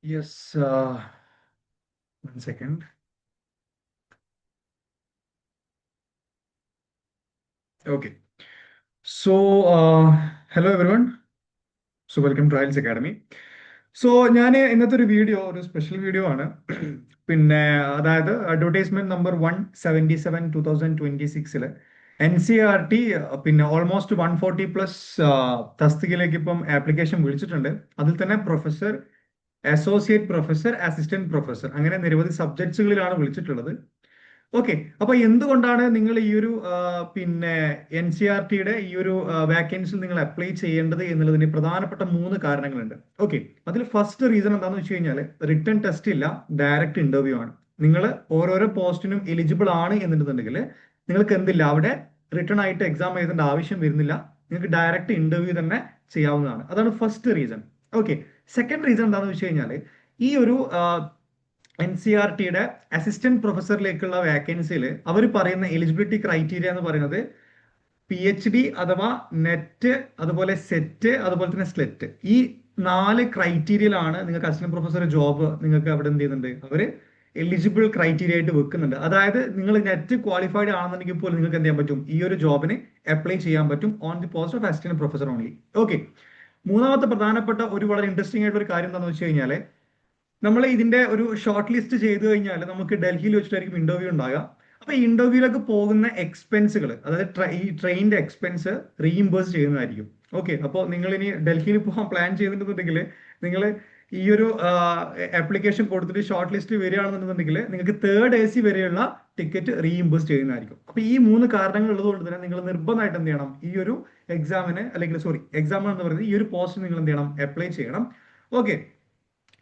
Yes, one second. Okay. So, hello everyone. So, welcome to IELTS Academy. So ഞാൻ ഇന്നത്തെ ഒരു video ഒരു special video ആണ്. പിന്നെ അതായത് അഡ്വർടൈസ്മെന്റ് നമ്പർ 177 2026 NCERT പിന്നെ ഓൾമോസ്റ്റ് 140+ തസ്തികയിലേക്ക് ഇപ്പം ആപ്ലിക്കേഷൻ വിളിച്ചിട്ടുണ്ട്. അതിൽ തന്നെ professor, associate professor, assistant professor അങ്ങനെ നിരവധി സബ്ജക്ട്സുകളിലാണ് വിളിച്ചിട്ടുള്ളത്. ഓക്കെ, അപ്പൊ എന്തുകൊണ്ടാണ് നിങ്ങൾ ഈ ഒരു പിന്നെ NCERT-യുടെ ഈ ഒരു വാക്കൻസി നിങ്ങൾ അപ്ലൈ ചെയ്യേണ്ടത് എന്നുള്ളതിന് പ്രധാനപ്പെട്ട 3 കാരണങ്ങളുണ്ട്. ഓക്കെ, അതിൽ ഫസ്റ്റ് റീസൺ എന്താണെന്ന് വെച്ച് കഴിഞ്ഞാൽ റിട്ടേൺ ടെസ്റ്റ് ഇല്ല, ഡയറക്റ്റ് ഇന്റർവ്യൂ ആണ്. നിങ്ങൾ ഓരോരോ പോസ്റ്റിനും എലിജിബിൾ ആണ് എന്നുണ്ടെന്നുണ്ടെങ്കിൽ നിങ്ങൾക്ക് എന്തില്ല അവിടെ റിട്ടേൺ ആയിട്ട് എക്സാം എഴുതേണ്ട ആവശ്യം വരുന്നില്ല. നിങ്ങൾക്ക് ഡയറക്റ്റ് ഇന്റർവ്യൂ തന്നെ ചെയ്യാവുന്നതാണ്. അതാണ് first reason. Okay, second reason എന്താണെന്ന് വെച്ച് കഴിഞ്ഞാൽ ഈ ഒരു NCERT-യുടെ അസിസ്റ്റന്റ് പ്രൊഫസറിലേക്കുള്ള വാക്കൻസിയിൽ അവർ പറയുന്ന എലിജിബിലിറ്റി ക്രൈറ്റീരിയ എന്ന് പറയുന്നത് PhD അഥവാ നെറ്റ്, അതുപോലെ സെറ്റ്, അതുപോലെ തന്നെ സ്ലെറ്റ്. ഈ 4 ക്രൈറ്റീരിയയിലാണ് നിങ്ങൾക്ക് അസിസ്റ്റന്റ് പ്രൊഫസർ ജോബ് നിങ്ങൾക്ക് അവിടെ എന്ത് ചെയ്യുന്നുണ്ട്, അവർ എലിജിബിൾ ക്രൈറ്റീരിയ ആയിട്ട് വെക്കുന്നുണ്ട്. അതായത് നിങ്ങൾ നെറ്റ് ക്വാളിഫൈഡ് ആണെന്നുണ്ടെങ്കിൽ പോലും നിങ്ങൾക്ക് എന്ത് ചെയ്യാൻ പറ്റും, ഈ ഒരു ജോബിന് അപ്ലൈ ചെയ്യാൻ പറ്റും on the post of assistant professor only. Okay, മൂന്നാമത്തെ പ്രധാനപ്പെട്ട ഒരു വളരെ ഇൻട്രസ്റ്റിംഗ് ആയിട്ടുള്ള ഒരു കാര്യം എന്താണെന്ന് വെച്ച് കഴിഞ്ഞാൽ നമ്മൾ ഇതിന്റെ ഒരു ഷോർട്ട് ലിസ്റ്റ് ചെയ്ത് കഴിഞ്ഞാൽ നമുക്ക് ഡൽഹിയിൽ വെച്ചിട്ടായിരിക്കും ഇന്റർവ്യൂ ഉണ്ടാകുക. അപ്പൊ ഈ ഇന്റർവ്യൂയിലൊക്കെ പോകുന്ന എക്സ്പെൻസുകൾ, അതായത് ഈ ട്രെയിനിന്റെ എക്സ്പെൻസ് റീഇംബേഴ്സ് ചെയ്യുന്നതായിരിക്കും. ഓക്കെ, അപ്പോൾ നിങ്ങൾ ഇനി ഡൽഹിയിൽ പോകാൻ പ്ലാൻ ചെയ്തിട്ടുണ്ടെങ്കിൽ നിങ്ങൾ ഈ ഒരു ആപ്ലിക്കേഷൻ കൊടുത്തിട്ട് ഷോർട്ട് ലിസ്റ്റ് വരികയാണെന്നുണ്ടെങ്കിൽ നിങ്ങൾക്ക് തേർഡ് AC വരെയുള്ള ടിക്കറ്റ് റീഇംബേഴ്സ് ചെയ്യുന്നതായിരിക്കും. അപ്പൊ ഈ 3 കാരണങ്ങൾ ഉള്ളതുകൊണ്ട് തന്നെ നിങ്ങൾ നിർബന്ധമായിട്ട് എന്ത് ചെയ്യണം, ഈ ഒരു എക്സാമിന് അല്ലെങ്കിൽ എക്സാം എന്ന് പറയുന്നത് ഈ ഒരു പോസ്റ്റ് നിങ്ങൾ എന്ത് ചെയ്യണം, അപ്ലൈ ചെയ്യണം. ഓക്കെ,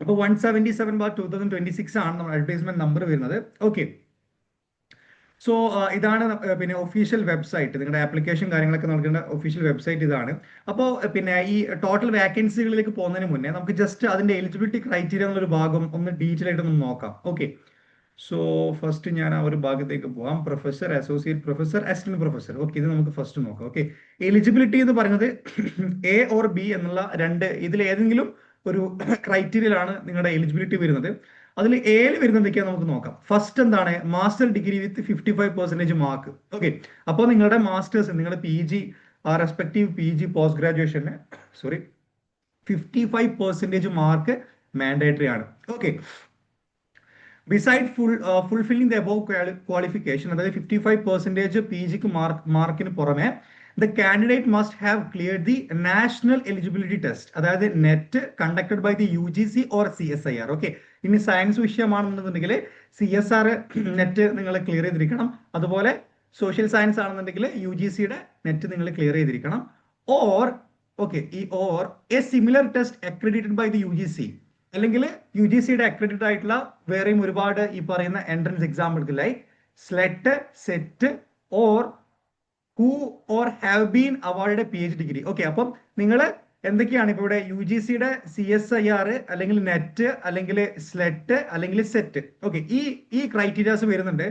അപ്പോൾ 177/2026 ആണ് നമ്മുടെ അഡ്വർടൈസ്മെന്റ് നമ്പർ വരുന്നത്. ഓക്കെ, സോ ഇതാണ് പിന്നെ ഒഫീഷ്യൽ വെബ്സൈറ്റ്, നിങ്ങളുടെ ആപ്ലിക്കേഷൻ കാര്യങ്ങളൊക്കെ നൽകേണ്ട ഒഫീഷ്യൽ വെബ്സൈറ്റ് ഇതാണ്. അപ്പോൾ പിന്നെ ഈ ടോട്ടൽ വാക്കൻസികളിലേക്ക് പോകുന്നതിന് മുന്നേ നമുക്ക് ജസ്റ്റ് അതിന്റെ എലിജിബിലിറ്റി ക്രൈറ്റീരിയ എന്നുള്ളൊരു ഭാഗം ഒന്ന് ഡീറ്റെയിൽ ആയിട്ട് ഒന്ന് നോക്കാം. ഓക്കെ, സോ ഫസ്റ്റ് ഞാൻ ആ ഒരു ഭാഗത്തേക്ക് പോവാം. Professor, associate professor, assistant professor. Okay, ഇത് നമുക്ക് ഫസ്റ്റ് നോക്കാം. ഓക്കെ, എലിജിബിലിറ്റി എന്ന് പറയുന്നത് A or B എന്നുള്ള ഇതിൽ ഏതെങ്കിലും ഒരു ക്രൈറ്റീരിയയിലാണ് നിങ്ങളുടെ എലിജിബിലിറ്റി വരുന്നത്. അതിൽ എയിൽ വരുന്നത് എന്തൊക്കെയാ നമുക്ക് നോക്കാം. ഫസ്റ്റ് എന്താണ്, master degree with 55% mark. Okay, അപ്പോൾ നിങ്ങളുടെ മാസ്റ്റേഴ്സ്, നിങ്ങളുടെ PG റെസ്പെക്റ്റീവ് PG പോസ്റ്റ് ഗ്രാജുവേഷന് 55% മാർക്ക് മാൻഡേറ്ററി ആണ്. Okay, beside fulfilling the above qualification, അതായത് 55% PGക്ക് മാർക്കിന് പുറമെ the candidate must have clear the national eligibility test, അതായത് net conducted by the UGC or CSIR. Okay, ഇനി സയൻസ് വിഷയമാണെന്നുണ്ടെങ്കിൽ CSR നെറ്റ് നിങ്ങൾ ക്ലിയർ ചെയ്തിരിക്കണം. അതുപോലെ സോഷ്യൽ സയൻസ് ആണെന്നുണ്ടെങ്കിൽ UGC-യുടെ നെറ്റ് നിങ്ങൾ ക്ലിയർ ചെയ്തിരിക്കണം. Or A similar test accredited by the UGC, അല്ലെങ്കിൽ UGC-യുടെ അക്രഡിറ്റഡ് ആയിട്ടുള്ള വേറെയും ഒരുപാട് ഈ പറയുന്ന എൻട്രൻസ് എക്സാമ്പിൾക്ക് like SLET, set or who or have been award PhD degree. Okay, അപ്പം നിങ്ങൾ എന്തൊക്കെയാണ് ഇപ്പൊ ഇവിടെ UGC-യുടെ CSIR അല്ലെങ്കിൽ നെറ്റ് അല്ലെങ്കിൽ സ്ലെറ്റ് അല്ലെങ്കിൽ സെറ്റ്. ഓക്കെ, ഈ ക്രൈറ്റീരിയാസ് വരുന്നുണ്ട്.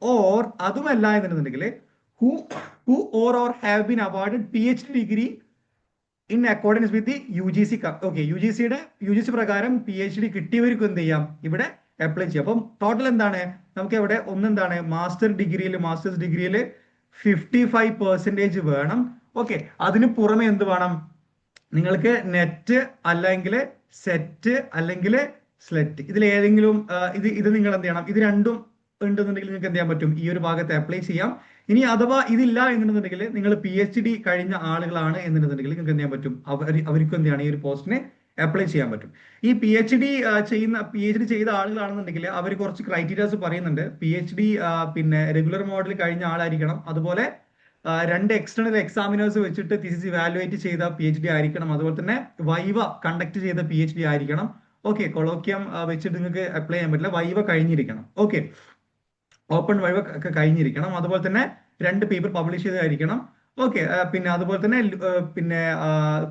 ഓർ അതുമല്ല എന്നുണ്ടെങ്കിൽ who or have been award PhD degree in accordance with the UGC. Okay, UGC പ്രകാരം PhD കിട്ടിയവർക്ക് എന്ത് ചെയ്യാം, ഇവിടെ അപ്ലൈ ചെയ്യാം. അപ്പം ടോട്ടൽ എന്താണ് നമുക്ക് ഇവിടെ ഒന്നെന്താണ്, മാസ്റ്റേഴ്സ് ഡിഗ്രിയിൽ 55% വേണം. ഓക്കെ, അതിന് പുറമെ എന്ത് വേണം, നിങ്ങൾക്ക് നെറ്റ് അല്ലെങ്കിൽ സെറ്റ് അല്ലെങ്കിൽ സ്ലെറ്റ്, ഇതിൽ ഏതെങ്കിലും ഇത് നിങ്ങൾ എന്ത് ചെയ്യണം, ഇത് രണ്ടും ഉണ്ടെന്നുണ്ടെങ്കിൽ നിങ്ങൾക്ക് എന്ത് ചെയ്യാൻ പറ്റും, ഈ ഒരു ഭാഗത്ത് അപ്ലൈ ചെയ്യാം. ഇനി അഥവാ ഇതില്ല എന്നുണ്ടെന്നുണ്ടെങ്കിൽ നിങ്ങൾ PhD കഴിഞ്ഞ ആളുകളാണ് എന്നുണ്ടെന്നുണ്ടെങ്കിൽ നിങ്ങൾക്ക് എന്ത് ചെയ്യാൻ പറ്റും, അവർക്കും എന്ത് ചെയ്യണം, ഈ ഒരു പോസ്റ്റിന് അപ്ലൈ ചെയ്യാൻ പറ്റും. ഈ PhD ചെയ്ത ആളുകളാണെന്നുണ്ടെങ്കിൽ അവർ കുറച്ച് ക്രൈറ്റീരിയാസ് പറയുന്നുണ്ട്. PhD പിന്നെ റെഗുലർ മോഡൽ കഴിഞ്ഞ ആളായിരിക്കണം. അതുപോലെ 2 എക്സ്റ്റേണൽ എക്സാമിനേഴ്സ് വെച്ചിട്ട് തിസിസ് ഇവാലുവേറ്റ് ചെയ്ത PhD ആയിരിക്കണം. അതുപോലെ തന്നെ വൈവ കണ്ടക്ട് ചെയ്ത PhD ആയിരിക്കണം. ഓക്കെ, കൊളോക്യം വെച്ചിട്ട് നിങ്ങൾക്ക് അപ്ലൈ ചെയ്യാൻ പറ്റില്ല, വൈവ കഴിഞ്ഞിരിക്കണം. ഓക്കെ, ഓപ്പൺ വൈവ ഒക്കെ കഴിഞ്ഞിരിക്കണം. അതുപോലെ തന്നെ 2 പേപ്പർ പബ്ലിഷ് ചെയ്തായിരിക്കണം. ഓക്കെ. പിന്നെ അതുപോലെ തന്നെ പിന്നെ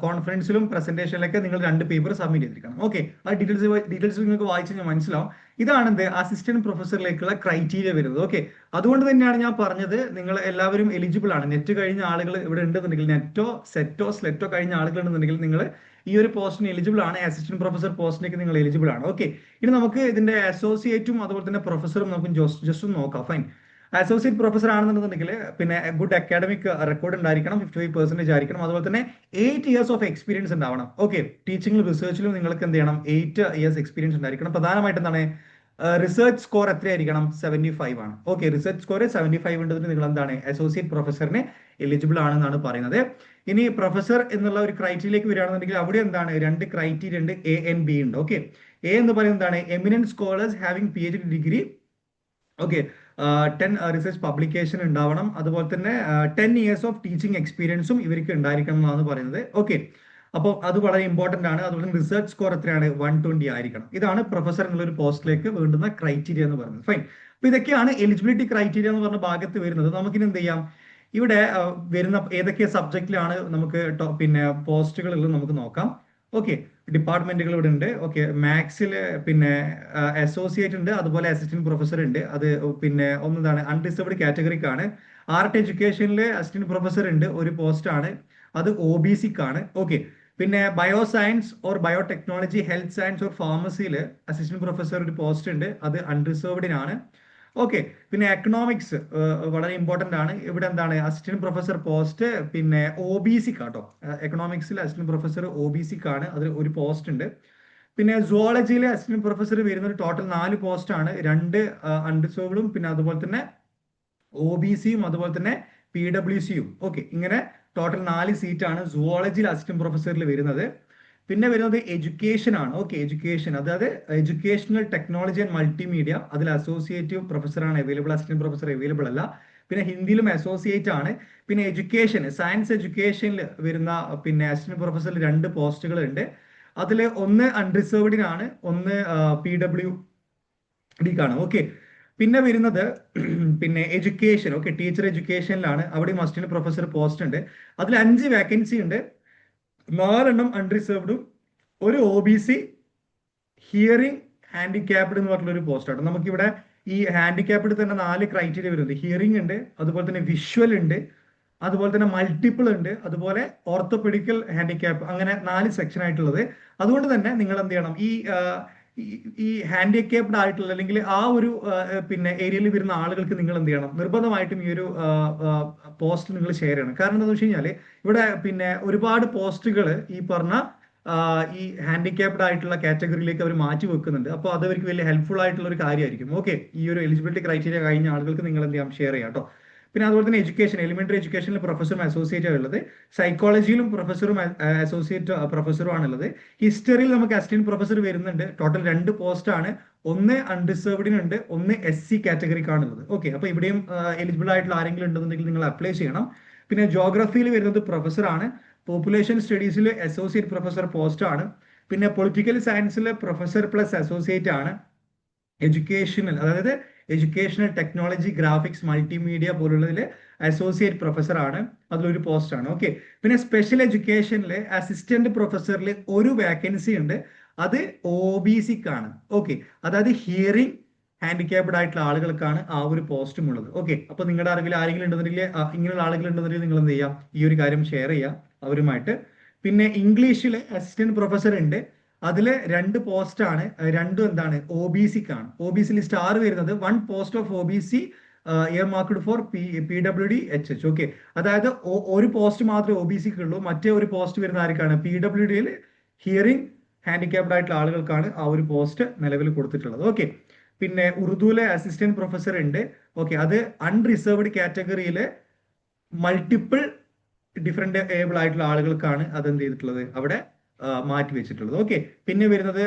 കോൺഫറൻസിലും പ്രസന്റേഷനിലൊക്കെ നിങ്ങൾ 2 പേപ്പർ സബ്മിറ്റ് ചെയ്തിരിക്കണം. ഓക്കെ, ആ ഡീറ്റെയിൽസ് നിങ്ങൾക്ക് വായിച്ച് ഞാൻ മനസ്സിലാവും. ഇതാണ് എന്ത് അസിസ്റ്റന്റ് പ്രൊഫസറിലേക്കുള്ള ക്രൈറ്റീരിയ വരുന്നത്. ഓക്കെ, അതുകൊണ്ട് തന്നെയാണ് ഞാൻ പറഞ്ഞത് നിങ്ങൾ എല്ലാവരും എലിജിബിൾ ആണ്. നെറ്റ് കഴിഞ്ഞ ആളുകൾ ഇവിടെ ഉണ്ടെന്നുണ്ടെങ്കിൽ, നെറ്റോ സെറ്റോ സ്ലെറ്റോ കഴിഞ്ഞ ആളുകൾ ഉണ്ടെന്നുണ്ടെങ്കിൽ നിങ്ങൾ ഈ ഒരു പോസ്റ്റിന് എലിജിബിൾ ആണ്. അസിസ്റ്റന്റ് പ്രൊഫസർ പോസ്റ്റിലേക്ക് നിങ്ങൾ എലിജിബിൾ ആണ്. ഓക്കെ, ഇനി നമുക്ക് ഇതിന്റെ അസോസിയേറ്റും അതുപോലെ തന്നെ പ്രൊഫസറും നമുക്ക് ജസ്റ്റ് ഒന്ന് നോക്കാം. ഫൈൻ. അസോസിയേറ്റ് പ്രൊഫസർ ആണെന്നുണ്ടെങ്കിൽ പിന്നെ ഗുഡ് അക്കാഡമിക് റെക്കോർഡ് ഉണ്ടായിരിക്കണം, 55% ആയിരിക്കണം. അതുപോലെ തന്നെ 8 years ഓഫ് എക്സ്പീരിയൻസ് ഉണ്ടാവണം. ഓക്കെ, ടീച്ചിങ്ങിലും റിസർച്ചിലും നിങ്ങൾക്ക് എന്ത് ചെയ്യണം, 8 years എക്സ്പീരിയൻസ് ഉണ്ടായിരിക്കണം. പ്രധാനമായിട്ട് എന്താണ് റിസർച്ച് സ്കോർ എത്രയായിരിക്കണം, 75 ആണ്. ഓക്കെ, റിസർച്ച് സ്കോർ 75 ഉണ്ടെങ്കിൽ നിങ്ങൾ എന്താണ് അസോസിയേറ്റ് പ്രൊഫസറിന് എലിജിബിൾ ആണെന്നാണ് പറയുന്നത്. ഇനി പ്രൊഫസർ എന്നുള്ള ഒരു ക്രൈറ്റീരിയയിലേക്ക് വരികയാണെന്നുണ്ടെങ്കിൽ അവിടെ എന്താണ് 2 ക്രൈറ്റീരിയ ഉണ്ട്, എ ആൻഡ് ബി ഉണ്ട്. ഓക്കെ, എ എന്ന് പറയുന്നത് എന്താണ് eminent scholars having PhD degree. Okay, 10 research publication ഉണ്ടാവണം. അതുപോലെ തന്നെ 10 years ഓഫ് ടീച്ചിങ് എക്സ്പീരിയൻസും ഇവർക്ക് ഉണ്ടായിരിക്കണം എന്നാണ് പറയുന്നത്. ഓക്കെ, അപ്പോൾ അത് വളരെ ഇമ്പോർട്ടന്റ് ആണ്. അതുപോലെ റിസർച്ച് സ്കോർ എത്രയാണ്, 120 ആയിരിക്കണം. ഇതാണ് പ്രൊഫസർ എന്നുള്ള ഒരു പോസ്റ്റിലേക്ക് വേണ്ടുന്ന ക്രൈറ്റീരിയ എന്ന് പറയുന്നത്. ഫൈൻ. അപ്പൊ ഇതൊക്കെയാണ് എലിജിബിലിറ്റി ക്രൈറ്റീരിയ എന്ന് പറഞ്ഞ ഭാഗത്ത് വരുന്നത്. നമുക്കിനി എന്ത് ചെയ്യാം, ഇവിടെ വരുന്ന ഏതൊക്കെ സബ്ജക്റ്റിലാണ് നമുക്ക് പിന്നെ പോസ്റ്റുകൾ ഉള്ളത് നമുക്ക് നോക്കാം. ഓക്കെ, ഡിപ്പാർട്ട്മെന്റുകൾ ഇവിടെ ഉണ്ട്. ഓക്കെ, മാത്സിൽ പിന്നെ അസോസിയേറ്റ് ഉണ്ട്, അതുപോലെ അസിസ്റ്റന്റ് പ്രൊഫസർ ഉണ്ട്. അത് പിന്നെ ഒന്നതാണ് അൺറിസർവ്ഡ് കാറ്റഗറിക്കാണ്. ആർട്ട് എഡ്യൂക്കേഷനിൽ അസിസ്റ്റന്റ് പ്രൊഫസർ ഉണ്ട്, ഒരു പോസ്റ്റ് ആണ്, അത് OBCക്കാണ്. ഓക്കെ, പിന്നെ bio science or biotechnology, health science or ഫാർമസിയിൽ അസിസ്റ്റന്റ് പ്രൊഫസർ ഒരു പോസ്റ്റ് ഉണ്ട്, അത് അൺറിസർവ്ഡിനാണ്. ഓക്കെ, പിന്നെ എക്കണോമിക്സ് വളരെ ഇമ്പോർട്ടന്റ് ആണ്. ഇവിടെ എന്താണ് അസിസ്റ്റന്റ് പ്രൊഫസർ പോസ്റ്റ് പിന്നെ OBC കാട്ടോ. എക്കണോമിക്സിൽ അസിസ്റ്റന്റ് പ്രൊഫസർ OBCക്കാണ്, അത് ഒരു പോസ്റ്റ് ഉണ്ട്. പിന്നെ സുവോളജിയിലെ അസിസ്റ്റന്റ് പ്രൊഫസർ വരുന്നത് ടോട്ടൽ 4 പോസ്റ്റ് ആണ്, 2 അൺറിസർവ്ഡും പിന്നെ അതുപോലെ തന്നെ OBCയും അതുപോലെ തന്നെ PWCയും. ഓക്കെ, ഇങ്ങനെ ടോട്ടൽ 4 സീറ്റാണ് സുവോളജിയിൽ അസിസ്റ്റന്റ് പ്രൊഫസറിൽ വരുന്നത്. പിന്നെ വരുന്നത് എഡ്യൂക്കേഷൻ ആണ്. ഓക്കെ, എഡ്യൂക്കേഷൻ അതായത് എഡ്യൂക്കേഷണൽ ടെക്നോളജി ആൻഡ് മൾട്ടിമീഡിയ, അതിൽ അസോസിയേറ്റീവ് പ്രൊഫസർ ആണ് അവൈലബിൾ, അസിസ്റ്റന്റ് പ്രൊഫസർ അവൈലബിൾ അല്ല. പിന്നെ ഹിന്ദിയിലും അസോസിയേറ്റ് ആണ്. പിന്നെ എഡ്യൂക്കേഷൻ സയൻസ് എഡ്യൂക്കേഷനിൽ വരുന്ന പിന്നെ അസിസ്റ്റന്റ് പ്രൊഫസറിൽ 2 പോസ്റ്റുകൾ ഉണ്ട്. അതിൽ ഒന്ന് അൺറിസർവ്ഡിനാണ്, ഒന്ന് PWDക്കാണ്. ഓക്കെ, പിന്നെ വരുന്നത് പിന്നെ എഡ്യൂക്കേഷൻ. ഓക്കെ, ടീച്ചർ എഡ്യൂക്കേഷനിലാണ്, അവിടെയും അസിസ്റ്റന്റ് പ്രൊഫസർ പോസ്റ്റ് ഉണ്ട്. അതിൽ 5 വേക്കൻസി ഉണ്ട്, 4 അൺറിസർവ്ഡും ഒരു OBC ഹിയറിംഗ് ഹാൻഡിക്യാപ്ഡ് എന്ന് പറഞ്ഞിട്ടുള്ള ഒരു പോസ്റ്റ് ആണ്. നമുക്കിവിടെ ഈ ഹാൻഡിക്യാപ്ഡ് തന്നെ 4 ക്രൈറ്റീരിയ വരുന്നത്. ഹിയറിംഗ് ഉണ്ട്, അതുപോലെ തന്നെ വിഷ്വൽ ഉണ്ട്, അതുപോലെ തന്നെ മൾട്ടിപ്പിൾ ഉണ്ട്, അതുപോലെ ഓർത്തോപെഡിക്കൽ ഹാൻഡിക്യാപ്പ്, അങ്ങനെ 4 സെക്ഷൻ ആയിട്ടുള്ളത്. അതുകൊണ്ട് തന്നെ നിങ്ങൾ എന്ത് ചെയ്യണം, ഈ ഹാൻഡിക്യാപ്ഡ് ആയിട്ടുള്ള അല്ലെങ്കിൽ ആ ഒരു പിന്നെ ഏരിയയിൽ വരുന്ന ആളുകൾക്ക് നിങ്ങൾ എന്ത് ചെയ്യണം, നിർബന്ധമായിട്ടും ഈ ഒരു പോസ്റ്റ് നിങ്ങൾ ഷെയർ ചെയ്യണം. കാരണം എന്താണെന്ന് വെച്ച് കഴിഞ്ഞാൽ ഇവിടെ പിന്നെ ഒരുപാട് പോസ്റ്റുകൾ ഈ പറഞ്ഞ ഈ ഹാൻഡിക്യാപ്ഡ് ആയിട്ടുള്ള കാറ്റഗറിയിലേക്ക് അവർ മാറ്റി വെക്കുന്നുണ്ട്. അപ്പോൾ അത് അവർക്ക് വലിയ ഹെൽപ്ഫുൾ ആയിട്ടുള്ള ഒരു കാര്യമായിരിക്കും. ഓക്കെ, ഈ ഒരു എലിജിബിലിറ്റി ക്രൈറ്റീരിയ കഴിഞ്ഞ ആളുകൾക്ക് നിങ്ങൾ എന്ത് ചെയ്യാം, ഷെയർ ചെയ്യാം കേട്ടോ. പിന്നെ അതുപോലെ തന്നെ എഡ്യൂക്കേഷൻ, എലിമെന്ററി എഡ്യൂക്കേഷനിൽ പ്രൊഫസറും അസോസിയേറ്റ് ഉള്ളത്, സൈക്കോളജിയിലും പ്രൊഫസറും അസോസിയേറ്റ് പ്രൊഫസറും ആണുള്ളത്. ഹിസ്റ്ററിയിൽ നമുക്ക് അസിസ്റ്റന്റ് പ്രൊഫസർ വരുന്നുണ്ട്, ടോട്ടൽ 2 പോസ്റ്റ് ആണ്, ഒന്ന് അൺറിസർവ്ഡിനുണ്ട്, ഒന്ന് SC കാറ്റഗറിക്കാണുള്ളത്. ഓക്കെ, അപ്പൊ ഇവിടെയും എലിജിബിൾ ആയിട്ടുള്ള ആരെങ്കിലും ഉണ്ടെന്നുണ്ടെങ്കിൽ നിങ്ങൾ അപ്ലൈ ചെയ്യണം. പിന്നെ ജോഗ്രഫിയിൽ വരുന്നത് പ്രൊഫസർ ആണ്, പോപ്പുലേഷൻ സ്റ്റഡീസിൽ അസോസിയേറ്റ് പ്രൊഫസർ പോസ്റ്റ് ആണ്, പിന്നെ പൊളിറ്റിക്കൽ സയൻസിൽ പ്രൊഫസർ പ്ലസ് അസോസിയേറ്റ് ആണ്. എഡ്യൂക്കേഷണൽ അതായത് എഡ്യൂക്കേഷണൽ ടെക്നോളജി ഗ്രാഫിക്സ് മൾട്ടിമീഡിയ പോലുള്ളതിൽ അസോസിയേറ്റ് പ്രൊഫസർ ആണ്, അതിലൊരു പോസ്റ്റ് ആണ്. ഓക്കെ, പിന്നെ സ്പെഷ്യൽ എഡ്യൂക്കേഷനിൽ അസിസ്റ്റന്റ് പ്രൊഫസറിൽ ഒരു വേക്കൻസി ഉണ്ട്, അത് OBCക്കാണ്. ഓക്കെ, അതായത് ഹിയറിംഗ് ഹാൻഡിക്യാപ്ഡ് ആയിട്ടുള്ള ആളുകൾക്കാണ് ആ ഒരു പോസ്റ്റും ഉള്ളത്. ഓക്കെ, അപ്പൊ നിങ്ങളുടെ അറിവിൽ ആരെങ്കിലും ഉണ്ടെന്നുണ്ടെങ്കിൽ ഇങ്ങനെയുള്ള ആളുകൾ ഉണ്ടെന്നുണ്ടെങ്കിൽ നിങ്ങൾ എന്ത് ചെയ്യാം, ഈ ഒരു കാര്യം ഷെയർ ചെയ്യാം അവരുമായിട്ട്. പിന്നെ ഇംഗ്ലീഷിൽ അസിസ്റ്റന്റ് പ്രൊഫസർ ഉണ്ട്, അതിൽ 2 പോസ്റ്റ് ആണ്, രണ്ടും എന്താണ് OBCക്കാണ്. OBCയിൽ സ്റ്റാർ വരുന്നത് 1 post of OBC earmarked for PWD HH. Okay, അതായത് ഒരു പോസ്റ്റ് മാത്രമേ OBCക്ക് ഉള്ളൂ, മറ്റേ ഒരു പോസ്റ്റ് വരുന്ന ആർക്കാണ്, PWDയിൽ ഹിയറിംഗ് ഹാൻഡിക്യാപ്ഡ് ആയിട്ടുള്ള ആളുകൾക്കാണ് ആ ഒരു പോസ്റ്റ് നിലവിൽ കൊടുത്തിട്ടുള്ളത്. ഓക്കെ, പിന്നെ ഉറുദുവിലെ അസിസ്റ്റന്റ് പ്രൊഫസർ ഉണ്ട്. ഓക്കെ, അത് അൺറിസർവ്ഡ് കാറ്റഗറിയിലെ മൾട്ടിപ്പിൾ ഡിഫറെന്റ് ഏബിൾ ആയിട്ടുള്ള ആളുകൾക്കാണ് അതെന്ത് ചെയ്തിട്ടുള്ളത്, അവിടെ മാറ്റി വെച്ചിട്ടുള്ളത്. ഓക്കെ, പിന്നെ വരുന്നത്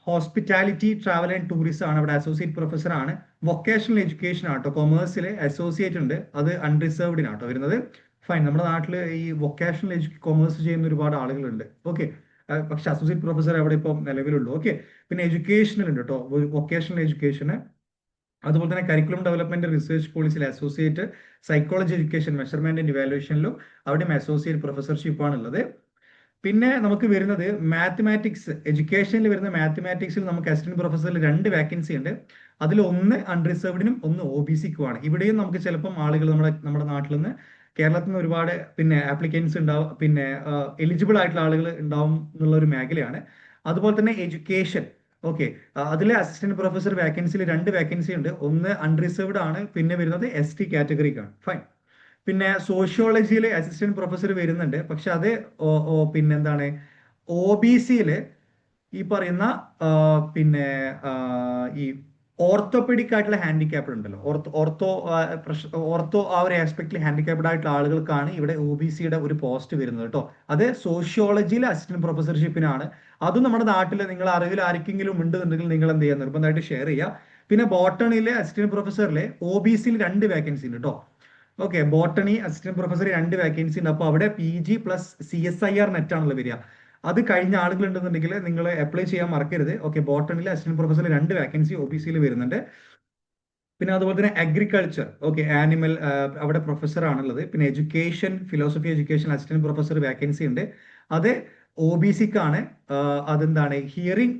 ഹോസ്പിറ്റാലിറ്റി ട്രാവൽ ആൻഡ് ടൂറിസം ആണ്, അവിടെ അസോസിയേറ്റ് പ്രൊഫസർ ആണ്. വൊക്കേഷണൽ എഡ്യൂക്കേഷൻ ആട്ടോ, കൊമേഴ്സിൽ അസോസിയേറ്റ് ഉണ്ട്, അത് അൺറിസർവ്ഡിനാട്ടോ വരുന്നത്. ഫൈൻ, നമ്മുടെ നാട്ടിൽ ഈ വൊക്കേഷണൽ കൊമേഴ്സ് ചെയ്യുന്ന ഒരുപാട് ആളുകളുണ്ട്. ഓക്കെ, പക്ഷെ അസോസിയേറ്റ് പ്രൊഫസർ അവിടെ ഇപ്പം നിലവിലുള്ളൂ. ഓക്കെ, പിന്നെ എഡ്യൂക്കേഷണൽ ഉണ്ട് കേട്ടോ, വൊക്കേഷണൽ എഡ്യൂക്കേഷന് അതുപോലെ തന്നെ കരിക്കുലം ഡെവലപ്മെന്റ് റിസർച്ച് പോളിസിയിൽ associate psychology education measurement and ഇവാലുവേഷനിലും അവിടെയും അസോസിയേറ്റ് പ്രൊഫസർഷിപ്പാണ് ഉള്ളത്. പിന്നെ നമുക്ക് വരുന്നത് മാത്തമാറ്റിക്സ് എഡ്യൂക്കേഷനിൽ വരുന്ന മാത്തമാറ്റിക്സിൽ നമുക്ക് അസിസ്റ്റന്റ് പ്രൊഫസറിൽ 2 വേക്കൻസി ഉണ്ട്. അതിൽ ഒന്ന് അൺറിസർവ്ഡിനും ഒന്ന് ഒ ബി സിക്കുമാണ്. ഇവിടെയും നമുക്ക് ചിലപ്പം ആളുകൾ നമ്മുടെ നാട്ടിൽ നിന്ന് കേരളത്തിൽ നിന്ന് ഒരുപാട് പിന്നെ ആപ്ലിക്കൻസ് ഉണ്ടാവും, പിന്നെ എലിജിബിൾ ആയിട്ടുള്ള ആളുകൾ ഉണ്ടാവും എന്നുള്ള ഒരു മേഖലയാണ്. അതുപോലെ തന്നെ എഡ്യൂക്കേഷൻ, ഓക്കെ, അതിൽ അസിസ്റ്റന്റ് പ്രൊഫസർ വേക്കൻസിയിൽ 2 വേക്കൻസി ഉണ്ട്. ഒന്ന് അൺറിസർവ്ഡ് ആണ്, പിന്നെ വരുന്നത് ST കാറ്റഗറിക്കാണ്. ഫൈൻ. പിന്നെ സോഷ്യോളജിയിൽ അസിസ്റ്റന്റ് പ്രൊഫസർ വരുന്നുണ്ട്, പക്ഷെ അത് പിന്നെ എന്താണ് OBCയിൽ ഈ പറയുന്ന ആ, പിന്നെ ആ, ഈ ഓർത്തോപെഡിക് ആയിട്ടുള്ള ഹാൻഡിക്യാപ്ഡ് ഉണ്ടല്ലോ, ഓർത്തോ ആ ഒരു ആസ്പെക്റ്റിൽ ഹാൻഡിക്യാപ്ഡ് ആയിട്ടുള്ള ആളുകൾക്കാണ് ഇവിടെ OBCയുടെ ഒരു പോസ്റ്റ് വരുന്നത് കേട്ടോ. അത് സോഷ്യോളജിയിലെ അസിസ്റ്റന്റ് പ്രൊഫസർഷിപ്പിനാണ്. അതും നമ്മുടെ നാട്ടിൽ നിങ്ങൾ അറിവിൽ ആർക്കെങ്കിലും ഉണ്ടെന്നുണ്ടെങ്കിൽ നിങ്ങൾ എന്ത് ചെയ്യുക, നിർബന്ധമായിട്ട് ഷെയർ ചെയ്യുക. പിന്നെ ബോട്ടണിയിലെ അസിസ്റ്റന്റ് പ്രൊഫസറിലെ OBCയിൽ 2 വേക്കൻസി ഉണ്ട് കേട്ടോ. Okay, botany assistant professor 2 vacancy ഉണ്ട്. അപ്പോൾ അവിടെ PG പ്ലസ് CSIR നെറ്റ് ആണല്ലോ വരിക. അത് കഴിഞ്ഞ ആളുകൾ ഉണ്ടെന്നുണ്ടെങ്കിൽ നിങ്ങൾ അപ്ലൈ ചെയ്യാൻ മറക്കരുത്. ഓക്കെ, ബോട്ടണിയിൽ അസിസ്റ്റന്റ് പ്രൊഫസർ 2 വേക്കൻസി OBCയിൽ വരുന്നുണ്ട്. പിന്നെ അതുപോലെ തന്നെ അഗ്രികൾച്ചർ, ഓക്കെ, ആനിമൽ, അവിടെ പ്രൊഫസർ ആണുള്ളത്. പിന്നെ education, philosophy education assistant professor vacancy ഉണ്ട്. അത് OBCക്കാണ്. അതെന്താണ് ഹിയറിംഗ്,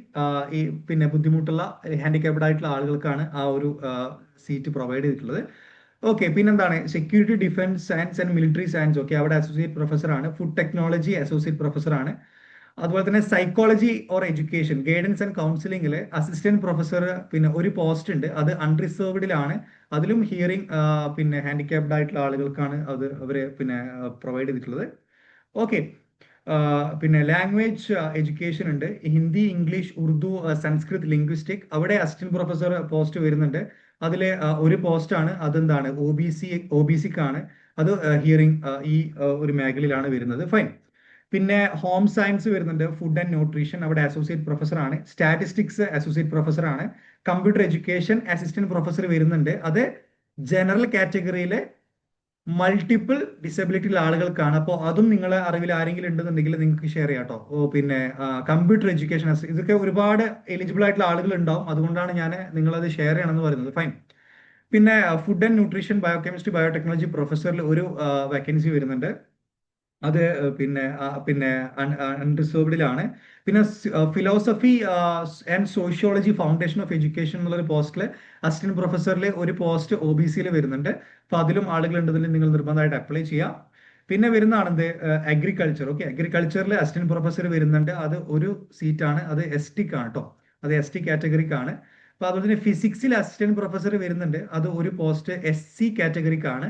ഈ പിന്നെ ബുദ്ധിമുട്ടുള്ള ഹാൻഡിക്യാപ്ഡ് ആയിട്ടുള്ള ആളുകൾക്കാണ് ആ ഒരു സീറ്റ് പ്രൊവൈഡ് ചെയ്തിട്ടുള്ളത്. ഓക്കെ, പിന്നെന്താണ് security defence science and military science, okay, അവിടെ അസോസിയേറ്റ് പ്രൊഫസർ ആണ്. ഫുഡ് ടെക്നോളജി അസോസിയേറ്റ് പ്രൊഫസർ ആണ്. അതുപോലെ തന്നെ psychology or education guidance and കൗൺസിലിംഗിൽ അസിസ്റ്റന്റ് പ്രൊഫസർ പിന്നെ ഒരു പോസ്റ്റ് ഉണ്ട്. അത് അൺറിസർവ്ഡിലാണ്. അതിലും ഹിയറിംഗ് പിന്നെ ഹാൻഡിക്യാപ്ഡ് ആയിട്ടുള്ള ആളുകൾക്കാണ് അത് അവര് പിന്നെ പ്രൊവൈഡ് ചെയ്തിട്ടുള്ളത്. ഓക്കെ, പിന്നെ ലാംഗ്വേജ് എഡ്യൂക്കേഷൻ ഉണ്ട്. ഹിന്ദി, ഇംഗ്ലീഷ്, ഉറുദു, സംസ്കൃത്, ലിംഗ്വിസ്റ്റിക്, അവിടെ അസിസ്റ്റന്റ് പ്രൊഫസർ പോസ്റ്റ് വരുന്നുണ്ട്. അതിലെ ഒരു പോസ്റ്റാണ്, അതെന്താണ് OBCക്കാണ്. അത് ഹിയറിംഗ് ഈ ഒരു മേഖലയിലാണ് വരുന്നത്. ഫൈൻ. പിന്നെ ഹോം സയൻസ് വരുന്നുണ്ട്, ഫുഡ് ആൻഡ് ന്യൂട്രീഷൻ, അവിടെ അസോസിയേറ്റ് പ്രൊഫസർ ആണ്. സ്റ്റാറ്റിസ്റ്റിക്സ് അസോസിയേറ്റ് പ്രൊഫസർ ആണ്. കമ്പ്യൂട്ടർ എഡ്യൂക്കേഷൻ അസിസ്റ്റന്റ് പ്രൊഫസർ വരുന്നുണ്ട്. അത് ജനറൽ കാറ്റഗറിയിലെ മൾട്ടിപ്പിൾ ഡിസബിലിറ്റി ഉള്ള ആളുകൾക്കാണ്. അപ്പോൾ അതും നിങ്ങളെ അറിവിൽ ആരെങ്കിലും ഉണ്ടെന്നുണ്ടെങ്കിൽ നിങ്ങൾക്ക് ഷെയർ ചെയ്യാം കേട്ടോ. പിന്നെ കമ്പ്യൂട്ടർ എഡ്യൂക്കേഷൻ, ഇതൊക്കെ ഒരുപാട് എലിജിബിൾ ആയിട്ടുള്ള ആളുകൾ ഉണ്ടാവും. അതുകൊണ്ടാണ് ഞാൻ നിങ്ങളത് ഷെയർ ചെയ്യണമെന്ന് പറയുന്നത്. ഫൈൻ. പിന്നെ food and nutrition biochemistry biotechnology പ്രൊഫസറിൽ ഒരു വേക്കൻസി വരുന്നുണ്ട്. അത് പിന്നെ അൺറിസർവ്ഡിലാണ്. പിന്നെ philosophy and sociology foundation of education എന്നുള്ള പോസ്റ്റിൽ അസിസ്റ്റന്റ് പ്രൊഫസറിൽ ഒരു പോസ്റ്റ് OBCയിൽ വരുന്നുണ്ട്. അപ്പൊ അതിലും ആളുകൾ ഉണ്ടെങ്കിൽ നിങ്ങൾ നിർബന്ധമായിട്ട് അപ്ലൈ ചെയ്യാം. പിന്നെ വരുന്നതാണ് എന്ത്, അഗ്രികൾച്ചർ. ഓക്കെ, അഗ്രികൾച്ചറിൽ അസിസ്റ്റന്റ് പ്രൊഫസർ വരുന്നുണ്ട്. അത് ഒരു സീറ്റാണ്. അത് STക്കാണ് കേട്ടോ. അത് ST കാറ്റഗറിക്കാണ്. അപ്പൊ അതുപോലെ തന്നെ ഫിസിക്സിൽ അസിസ്റ്റന്റ് പ്രൊഫസർ വരുന്നുണ്ട്. അത് ഒരു പോസ്റ്റ് SC കാറ്റഗറിക്കാണ്.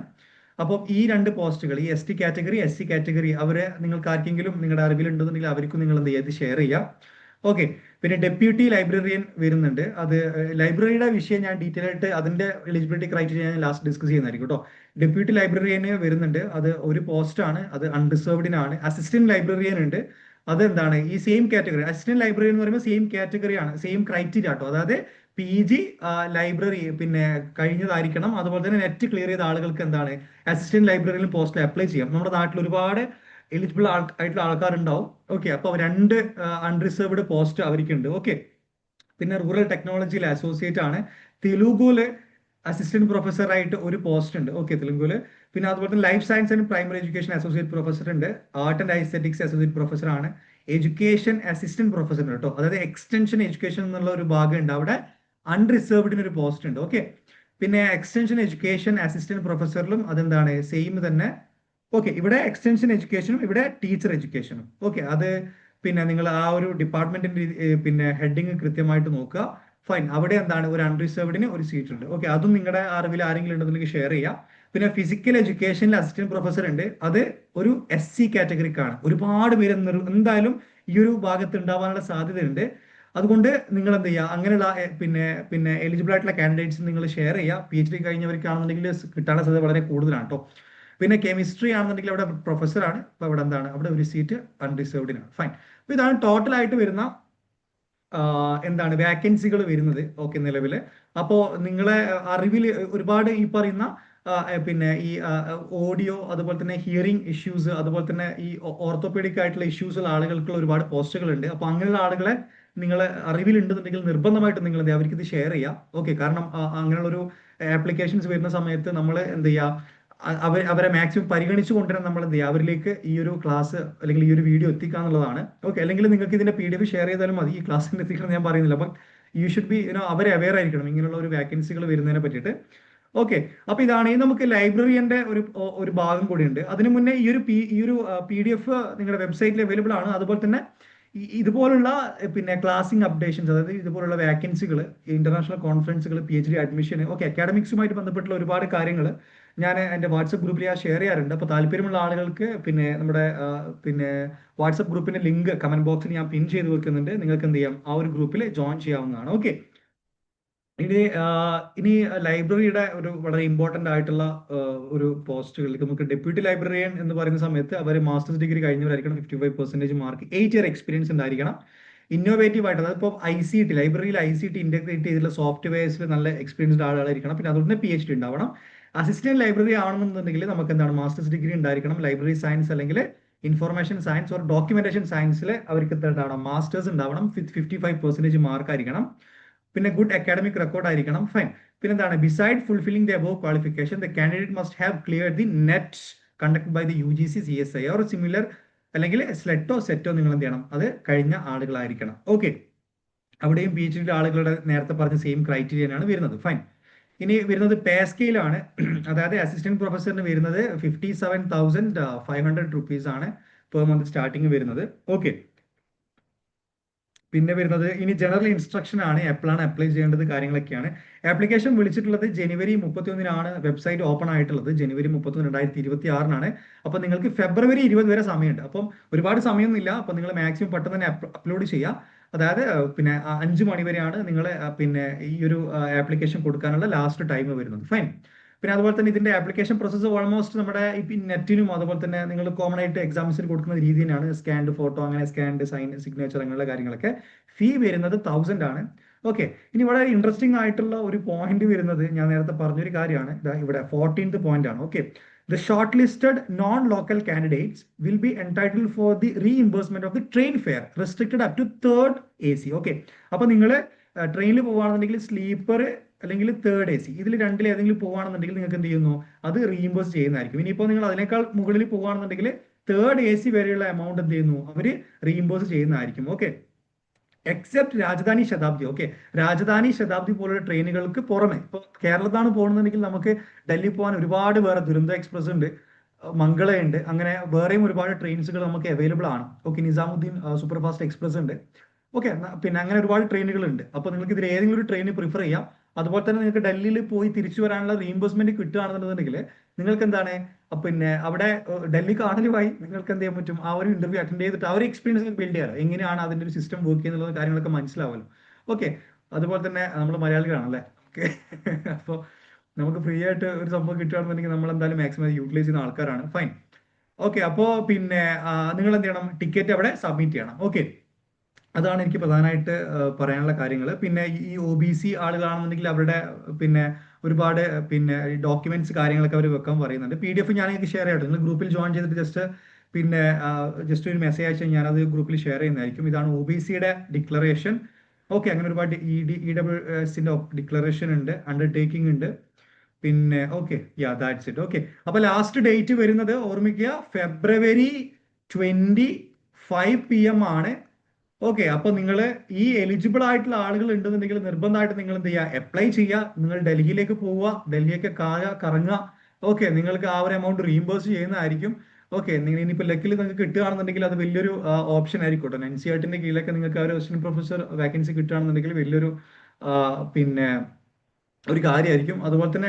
അപ്പോൾ ഈ 2 പോസ്റ്റുകൾ, ഈ ST കാറ്റഗറി SC കാറ്റഗറി, അവരെ നിങ്ങൾക്ക് ആർക്കെങ്കിലും നിങ്ങളുടെ അറിവിലുണ്ടെന്നുണ്ടെങ്കിൽ അവർക്കും നിങ്ങൾ എന്ത് ചെയ്യുക, ഷെയർ ചെയ്യാം. ഓക്കെ, പിന്നെ ഡെപ്യൂട്ടി ലൈബ്രറിയൻ വരുന്നുണ്ട്. അത് ലൈബ്രറിയുടെ വിഷയം ഞാൻ ഡീറ്റെയിൽ ആയിട്ട് അതിന്റെ എലിജിബിലിറ്റി ക്രൈറ്റീരിയ ഞാൻ ലാസ്റ്റ് ഡിസ്കസ് ചെയ്യുന്നതായിരിക്കും കേട്ടോ. ഡെപ്യൂട്ടി ലൈബ്രറിയന് വരുന്നുണ്ട്. അത് ഒരു പോസ്റ്റാണ്. അത് അൺറിസർവ്ഡിനാണ്. അസിസ്റ്റന്റ് ലൈബ്രറിയൻ ഉണ്ട്. അതെന്താണ് ഈ സെയിം കാറ്റഗറി. അസിസ്റ്റന്റ് ലൈബ്രറിയൻ എന്ന് പറയുമ്പോൾ സെയിം കാറ്റഗറിയാണ്, സെയിം ക്രൈറ്റീരിയ കേട്ടോ. അതായത് PG ലൈബ്രറി പിന്നെ കഴിഞ്ഞതായിരിക്കണം. അതുപോലെ തന്നെ നെറ്റ് ക്ലിയർ ചെയ്ത ആളുകൾക്ക് എന്താണ് അസിസ്റ്റന്റ് ലൈബ്രറിയിലും പോസ്റ്റിൽ അപ്ലൈ ചെയ്യാം. നമ്മുടെ നാട്ടിൽ ഒരുപാട് എലിജിബിൾ ആയിട്ടുള്ള ആൾക്കാരുണ്ടാവും. ഓക്കെ, അപ്പൊ 2 അൺറിസർവ്ഡ് പോസ്റ്റ് അവർക്കുണ്ട്. ഓക്കെ, പിന്നെ റൂറൽ ടെക്നോളജിയിൽ അസോസിയേറ്റ് ആണ്. തെലുഗുല് അസിസ്റ്റന്റ് പ്രൊഫസർ ആയിട്ട് ഒരു പോസ്റ്റ് ഉണ്ട്. ഓക്കെ, തെലുഗുല്. പിന്നെ അതുപോലെ തന്നെ life science and primary education associate professor ഉണ്ട്. ആർട്ട് ആൻഡ് ഐസ്തെറ്റിക്സ് അസോസിയേറ്റ് പ്രൊഫസർ ആണ്. എഡ്യൂക്കേഷൻ അസിസ്റ്റന്റ് പ്രൊഫസർ ഉണ്ട് കേട്ടോ. അതായത് എക്സ്റ്റൻഷൻ എഡ്യൂക്കേഷൻ എന്നുള്ള ഒരു ഭാഗം ഉണ്ട് അവിടെ. അൺറിസർവ്ഡിന് ഒരു പോസ്റ്റ് ഉണ്ട്. ഓക്കെ, പിന്നെ എക്സ്റ്റൻഷൻ എഡ്യൂക്കേഷൻ അസിസ്റ്റന്റ് പ്രൊഫസറിലും അതെന്താണ് സെയിം തന്നെ. ഓക്കെ, ഇവിടെ എക്സ്റ്റൻഷൻ എഡ്യൂക്കേഷനും ഇവിടെ ടീച്ചർ എഡ്യൂക്കേഷനും. ഓക്കെ, അത് പിന്നെ നിങ്ങൾ ആ ഒരു ഡിപ്പാർട്ട്മെന്റിന്റെ പിന്നെ ഹെഡിങ് കൃത്യമായിട്ട് നോക്കുക. ഫൈൻ. അവിടെ എന്താണ് ഒരു അൺറിസർവ്ഡിന് ഒരു സീറ്റ് ഉണ്ട്. ഓക്കെ, അതും നിങ്ങളുടെ അറിവിൽ ആരെങ്കിലും ഉണ്ടെന്നുണ്ടെങ്കിൽ ഷെയർ ചെയ്യാം. പിന്നെ ഫിസിക്കൽ എഡ്യൂക്കേഷനിൽ അസിസ്റ്റന്റ് പ്രൊഫസർ ഉണ്ട്. അത് ഒരു SC കാറ്റഗറിക്കാണ്. ഒരുപാട് പേര് എന്തായാലും ഈ ഒരു ഭാഗത്ത് ഉണ്ടാവാനുള്ള സാധ്യതയുണ്ട്. അതുകൊണ്ട് നിങ്ങൾ എന്ത് ചെയ്യുക, അങ്ങനെയുള്ള പിന്നെ പിന്നെ എലിജിബിൾ ആയിട്ടുള്ള കാൻഡിഡേറ്റ്സ് നിങ്ങൾ ഷെയർ ചെയ്യുക. PhD കഴിഞ്ഞവർക്കാണെന്നുണ്ടെങ്കിൽ കിട്ടാനുള്ള സാധ്യത വളരെ കൂടുതലാണ് കേട്ടോ. പിന്നെ കെമിസ്ട്രി ആണെന്നുണ്ടെങ്കിൽ അവിടെ പ്രൊഫസറാണ്. അപ്പൊ അവിടെ എന്താണ് അവിടെ ഒരു സീറ്റ് അൺറിസർവ്ഡിനാണ്. ഫൈൻ. അപ്പൊ ഇതാണ് ടോട്ടൽ ആയിട്ട് വരുന്ന എന്താണ് വാക്കൻസികൾ വരുന്നത്. ഓക്കെ, നിലവിൽ. അപ്പോൾ നിങ്ങളെ അറിവിൽ ഒരുപാട് ഈ പറയുന്ന പിന്നെ ഈ ഓഡിയോ, അതുപോലെ തന്നെ ഹിയറിംഗ് ഇഷ്യൂസ്, അതുപോലെ തന്നെ ഈ ഓർത്തോപീഡിക് ആയിട്ടുള്ള ഇഷ്യൂസ് ഉള്ള ആളുകൾക്കുള്ള ഒരുപാട് പോസ്റ്റുകൾ ഉണ്ട്. അപ്പൊ അങ്ങനെയുള്ള ആളുകളെ നിങ്ങൾ അറിവിലുണ്ടെന്നുണ്ടെങ്കിൽ നിർബന്ധമായിട്ടും നിങ്ങൾ എന്ത് ചെയ്യുക, അവർക്ക് ഇത് ഷെയർ ചെയ്യുക. ഓക്കെ, കാരണം അങ്ങനെയുള്ളൊരു ആപ്ലിക്കേഷൻസ് വരുന്ന സമയത്ത് നമ്മൾ എന്ത് ചെയ്യുക, അവരെ മാക്സിമം പരിഗണിച്ചു കൊണ്ടുവരാൻ നമ്മൾ എന്ത് ചെയ്യുക, അവരിലേക്ക് ഈ ഒരു ക്ലാസ് അല്ലെങ്കിൽ ഈ ഒരു വീഡിയോ എത്തിക്കുക എന്നുള്ളതാണ്. ഓക്കെ, അല്ലെങ്കിൽ നിങ്ങൾക്ക് ഇതിന്റെ PDF ഷെയർ ചെയ്താലും മതി, ഈ ക്ലാസ്സിന്റെ എത്തിക്കണം ഞാൻ പറയുന്നില്ല. അപ്പം യു ഷുഡ് ബി അവരെ അവെയർ ആയിരിക്കണം ഇങ്ങനെയുള്ള ഒരു വാക്കൻസികൾ വരുന്നതിനെ പറ്റിയിട്ട്. ഓക്കെ, അപ്പൊ ഇതാണ് ഈ നമുക്ക് ലൈബ്രറിയന്റെ ഒരു ഭാഗം കൂടി ഉണ്ട്. അതിനു മുന്നേ ഈ ഒരു PDF നിങ്ങളുടെ വെബ്സൈറ്റിൽ അവൈലബിൾ ആണ്. അതുപോലെ തന്നെ ഇതുപോലുള്ള പിന്നെ ക്ലാസിംഗ് അപ്ഡേഷൻസ്, അതായത് ഇതുപോലുള്ള വാക്കൻസികൾ, ഇന്റർനാഷണൽ കോൺഫറൻസുകൾ, PhD അഡ്മിഷൻ, ഓക്കെ, അക്കാഡമിക്സുമായിട്ട് ബന്ധപ്പെട്ടുള്ള ഒരുപാട് കാര്യങ്ങൾ ഞാൻ എൻ്റെ വാട്സപ്പ് ഗ്രൂപ്പിൽ ഞാൻ ഷെയർ ചെയ്യാറുണ്ട്. അപ്പോൾ താല്പര്യമുള്ള ആളുകൾക്ക് പിന്നെ നമ്മുടെ പിന്നെ വാട്സപ്പ് ഗ്രൂപ്പിന്റെ ലിങ്ക് കമന്റ് ബോക്സിൽ ഞാൻ പിൻ ചെയ്ത് വെക്കുന്നുണ്ട്. നിങ്ങൾക്ക് എന്ത് ചെയ്യാം, ആ ഒരു ഗ്രൂപ്പിൽ ജോയിൻ ചെയ്യാവുന്നതാണ്. ഓക്കെ, ഇനി ലൈബ്രറിയുടെ ഒരു വളരെ ഇമ്പോർട്ടന്റ് ആയിട്ടുള്ള ഒരു പോസ്റ്റുകളിലേക്ക് നമുക്ക് ഡെപ്യൂട്ടി ലൈബ്രറിയൻ എന്ന് പറയുന്ന സമയത്ത് അവർ മാസ്റ്റേഴ്സ് ഡിഗ്രി കഴിഞ്ഞവരായിരിക്കണം, 55% മാർക്ക്, 8 ഇയർ എക്സ്പീരിയൻസ് ഉണ്ടായിരിക്കണം, ഇന്നോവേറ്റീവ് ആയിട്ട്, അതായത് ഇപ്പോൾ ICT ലൈബ്രറിയിൽ ICT ഇന്റഗ്രേറ്റ് ചെയ്തിട്ടുള്ള സോഫ്റ്റ്വെയർസിൽ നല്ല എക്സ്പീരിയൻസ്ഡ് ആളുകളായിരിക്കണം. പിന്നെ അതുകൊണ്ട് PhD ഉണ്ടാവണം. അസിസ്റ്റന്റ് ലൈബ്രറി ആണെന്നുണ്ടെങ്കിൽ നമുക്ക് എന്താണ് മാസ്റ്റേഴ്സ് ഡിഗ്രി ഉണ്ടായിരിക്കണം. ലൈബ്രറി സയൻസ് അല്ലെങ്കിൽ ഇൻഫർമേഷൻ സയൻസ് ഓർ ഡോക്യുമെന്റേഷൻ സയൻസിൽ അവർക്ക് എന്താണ് മാസ്റ്റേഴ്സ് ഉണ്ടാവണം, 55% മാർക്ക് ആയിരിക്കണം. പിന്നെ ഗുഡ് അക്കാഡമിക് റെക്കോർഡ് ആയിരിക്കണം. ഫൈൻ. പിന്നെ എന്താണ്, beside fulfilling the above qualification the candidate must have clear the NET conduct by the UGC CSI or similar, അല്ലെങ്കിൽ സ്ലെറ്റോ സെറ്റോ നിങ്ങൾ എന്ത് ചെയ്യണം, അത് കഴിഞ്ഞ ആളുകളായിരിക്കണം. ഓക്കെ, അവിടെയും PhD ആളുകളുടെ നേരത്തെ പറഞ്ഞ സെയിം ക്രൈറ്റീരിയനാണ് വരുന്നത്. ഫൈൻ. ഇനി വരുന്നത് പേ സ്കെയിലാണ്. അതായത് അസിസ്റ്റന്റ് പ്രൊഫസറിന് വരുന്നത് 57,500 rupees ആണ് പെർ മന്ത് സ്റ്റാർട്ടിങ് വരുന്നത്. ഓക്കെ, പിന്നെ വരുന്നത് ഇനി ജനറൽ ഇൻസ്ട്രക്ഷൻ ആണ്, എപ്പോഴാണ് അപ്ലൈ ചെയ്യേണ്ടത് കാര്യങ്ങളൊക്കെയാണ്. ആപ്ലിക്കേഷൻ വിളിച്ചിട്ടുള്ളത് ജനുവരി 31 വെബ്സൈറ്റ് ഓപ്പൺ ആയിട്ടുള്ളത്. ജനുവരി 31, 2026 അപ്പൊ നിങ്ങൾക്ക് ഫെബ്രുവരി 20 വരെ സമയമുണ്ട്. അപ്പം ഒരുപാട് സമയമൊന്നുമില്ല. അപ്പൊ നിങ്ങൾ മാക്സിമം പെട്ടെന്ന് തന്നെ അപ്ലോഡ് ചെയ്യുക. അതായത് പിന്നെ 5 മണി വരെയാണ് നിങ്ങൾ പിന്നെ ഈ ഒരു ആപ്ലിക്കേഷൻ കൊടുക്കാനുള്ള ലാസ്റ്റ് ടൈം വരുന്നത്. ഫൈൻ. പിന്നെ അതുപോലെ തന്നെ ഇതിന്റെ ആപ്ലിക്കേഷൻ പ്രോസസ്സ് ഓൾമോസ്റ്റ് നമ്മുടെ ഈ നെറ്റിനും അതുപോലെ തന്നെ നിങ്ങൾ കോമൺ ആയിട്ട് എക്സാംസിന് കൊടുക്കുന്ന രീതി തന്നെയാണ്. സ്കാൻഡ് ഫോട്ടോ, അങ്ങനെ സ്കാൻഡ് സൈൻ സിഗ്നേച്ചർ അങ്ങനെയുള്ള കാര്യങ്ങളൊക്കെ. ഫീ വരുന്നത് 1000 ആണ്. ഓക്കെ, ഇനി വളരെ ഇൻട്രസ്റ്റിംഗ് ആയിട്ടുള്ള ഒരു പോയിന്റ് വരുന്നത് ഞാൻ നേരത്തെ പറഞ്ഞൊരു കാര്യമാണ്. ഇവിടെ 14th പോയിന്റ് ആണ്. Okay, the shortlisted non-local candidates will be entitled for the reimbursement of the train fare restricted up to third AC. Okay, അപ്പൊ നിങ്ങൾ ട്രെയിനിൽ പോവുകയാണെന്നുണ്ടെങ്കിൽ സ്ലീപ്പർ അല്ലെങ്കിൽ തേർഡ് AC, ഇതിൽ രണ്ടിൽ ഏതെങ്കിലും പോവുകയാണെന്നുണ്ടെങ്കിൽ നിങ്ങൾക്ക് എന്ത് ചെയ്യുന്നു, അത് റീഇംബേഴ്സ് ചെയ്യുന്നതായിരിക്കും. ഇനിയിപ്പോൾ നിങ്ങൾ അതിനേക്കാൾ മുകളിൽ പോവുകയാണെന്നുണ്ടെങ്കിൽ തേർഡ് AC വരെയുള്ള എമൗണ്ട് എന്ത് ചെയ്യുന്നു, അവർ റീഇംബേഴ്സ് ചെയ്യുന്നതായിരിക്കും. ഓക്കെ, എക്സെപ്റ്റ് രാജധാനി ശതാബ്ദി. ഓക്കെ, രാജധാനി ശതാബ്ദി പോലുള്ള ട്രെയിനുകൾക്ക് പുറമെ, ഇപ്പൊ കേരളത്താണ് പോകുന്നതെങ്കിൽ നമുക്ക് ഡൽഹി പോകാൻ ഒരുപാട് വേറെ ദുരന്തോ എക്സ്പ്രസ് ഉണ്ട്, മംഗളയുണ്ട്, അങ്ങനെ വേറെയും ഒരുപാട് ട്രെയിൻസുകൾ നമുക്ക് അവൈലബിൾ ആണ്. Okay, Nizamuddin super fast express ഉണ്ട്. ഓക്കെ, പിന്നെ അങ്ങനെ ഒരുപാട് ട്രെയിനുകൾ ഉണ്ട്. അപ്പൊ നിങ്ങൾക്ക് ഇതിൽ ഏതെങ്കിലും ഒരു ട്രെയിൻ പ്രിഫർ ചെയ്യാം. അതുപോലെ തന്നെ നിങ്ങൾക്ക് ഡൽഹിയിൽ പോയി തിരിച്ചു വരാനുള്ള റീഇംബേഴ്സ്മെന്റ് കിട്ടുകയാണെന്നുണ്ടെങ്കിൽ നിങ്ങൾക്ക് എന്താണ്, പിന്നെ അവിടെ ഡൽഹി കാണലുമായി നിങ്ങൾക്ക് എന്ത് ചെയ്യാൻ പറ്റും, ആ ഒരു ഇന്റർവ്യൂ അറ്റൻഡ് ചെയ്തിട്ട് ആ ഒരു എക്സ്പീരിയൻസ് ബിൽഡ് ചെയ്യാറ്, എങ്ങനെയാണ് അതിന്റെ ഒരു സിസ്റ്റം വർക്ക് ചെയ്യുന്നുള്ള കാര്യങ്ങളൊക്കെ മനസ്സിലാവുമല്ലോ. ഓക്കെ, അതുപോലെ തന്നെ നമ്മൾ മലയാളികളാണല്ലേ. ഓക്കെ, അപ്പോൾ നമുക്ക് ഫ്രീ ആയിട്ട് ഒരു സംഭവം കിട്ടുകയാണെന്നുണ്ടെങ്കിൽ നമ്മൾ എന്തായാലും മാക്സിമം യൂട്ടിലൈസ് ചെയ്യുന്ന ആൾക്കാരാണ്. ഫൈൻ. ഓക്കെ, അപ്പോൾ പിന്നെ നിങ്ങൾ എന്ത് ചെയ്യണം, ടിക്കറ്റ് അവിടെ സബ്മിറ്റ് ചെയ്യണം. ഓക്കെ, അതാണ് എനിക്ക് പ്രധാനമായിട്ട് പറയാനുള്ള കാര്യങ്ങൾ. പിന്നെ ഈ OBC ആളുകളാണെന്നുണ്ടെങ്കിൽ അവരുടെ പിന്നെ ഒരുപാട് പിന്നെ ഡോക്യുമെന്റ്സ് കാര്യങ്ങളൊക്കെ അവർ വെക്കാൻ പറയുന്നുണ്ട്. PDF ഞാൻ നിങ്ങൾക്ക് ഷെയർ ചെയ്യട്ടെ. നിങ്ങൾ ഗ്രൂപ്പിൽ ജോയിൻ ചെയ്തിട്ട് പിന്നെ ജസ്റ്റ് ഒരു മെസ്സേജ് അയച്ചാൽ ഞാനത് ഗ്രൂപ്പിൽ ഷെയർ ചെയ്യുന്നതായിരിക്കും. ഇതാണ് OBCയുടെ ഡിക്ലറേഷൻ. ഓക്കെ, അങ്ങനെ ഒരുപാട് EWSന്റെ ഡിക്ലറേഷൻ ഉണ്ട്, അണ്ടർടേക്കിംഗ് ഉണ്ട്. പിന്നെ ഓക്കെ, ദാറ്റ്സ് ഇറ്റ്. ഓക്കെ, അപ്പൊ ലാസ്റ്റ് ഡേറ്റ് വരുന്നത് ഓർമ്മിക്കുക, ഫെബ്രുവരി 25 PM ആണ്. ഓക്കെ, അപ്പൊ നിങ്ങൾ ഈ എലിജിബിൾ ആയിട്ടുള്ള ആളുകൾ ഉണ്ടെന്നുണ്ടെങ്കിൽ നിർബന്ധമായിട്ട് നിങ്ങൾ എന്ത് ചെയ്യുക, അപ്ലൈ ചെയ്യുക. നിങ്ങൾ ഡൽഹിയിലേക്ക് പോവുക, ഡൽഹിയൊക്കെ കറങ്ങുക. ഓക്കെ, നിങ്ങൾക്ക് ആ ഒരു എമൗണ്ട് റീഇംബേഴ്സ് ചെയ്യുന്നതായിരിക്കും. ഓക്കെ, നിങ്ങൾ ഇനിയിപ്പോൾ ലക്കിൽ നിങ്ങൾക്ക് കിട്ടുകയാണെന്നുണ്ടെങ്കിൽ അത് വലിയൊരു ഓപ്ഷൻ ആയിരിക്കും കേട്ടോ. NCERTന്റെ കീഴിലൊക്കെ നിങ്ങൾക്ക് ആ ഒരു അസിസ്റ്റന്റ് പ്രൊഫസർ വാക്കൻസി കിട്ടുകയാണെന്നുണ്ടെങ്കിൽ വലിയൊരു പിന്നെ ഒരു കാര്യമായിരിക്കും. അതുപോലെ തന്നെ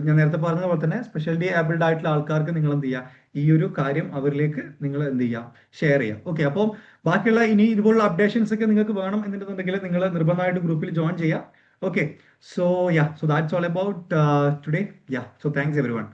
ഞാൻ നേരത്തെ പറഞ്ഞ പോലെ തന്നെ സ്പെഷ്യലി ഏബിൾഡ് ആയിട്ടുള്ള ആൾക്കാർക്ക് നിങ്ങൾ എന്ത് ചെയ്യുക, ഈ ഒരു കാര്യം അവരിലേക്ക് നിങ്ങൾ എന്ത് ചെയ്യുക, ഷെയർ ചെയ്യുക. ഓക്കെ, അപ്പോൾ ബാക്കിയുള്ള ഇനി ഇതുപോലുള്ള അപ്ഡേഷൻസ് ഒക്കെ നിങ്ങൾക്ക് വേണം എന്നുണ്ടെന്നുണ്ടെങ്കിൽ നിങ്ങൾ നിർബന്ധമായിട്ട് ഗ്രൂപ്പിൽ ജോയിൻ ചെയ്യുക. Okay, so that's all about today. So thanks every one.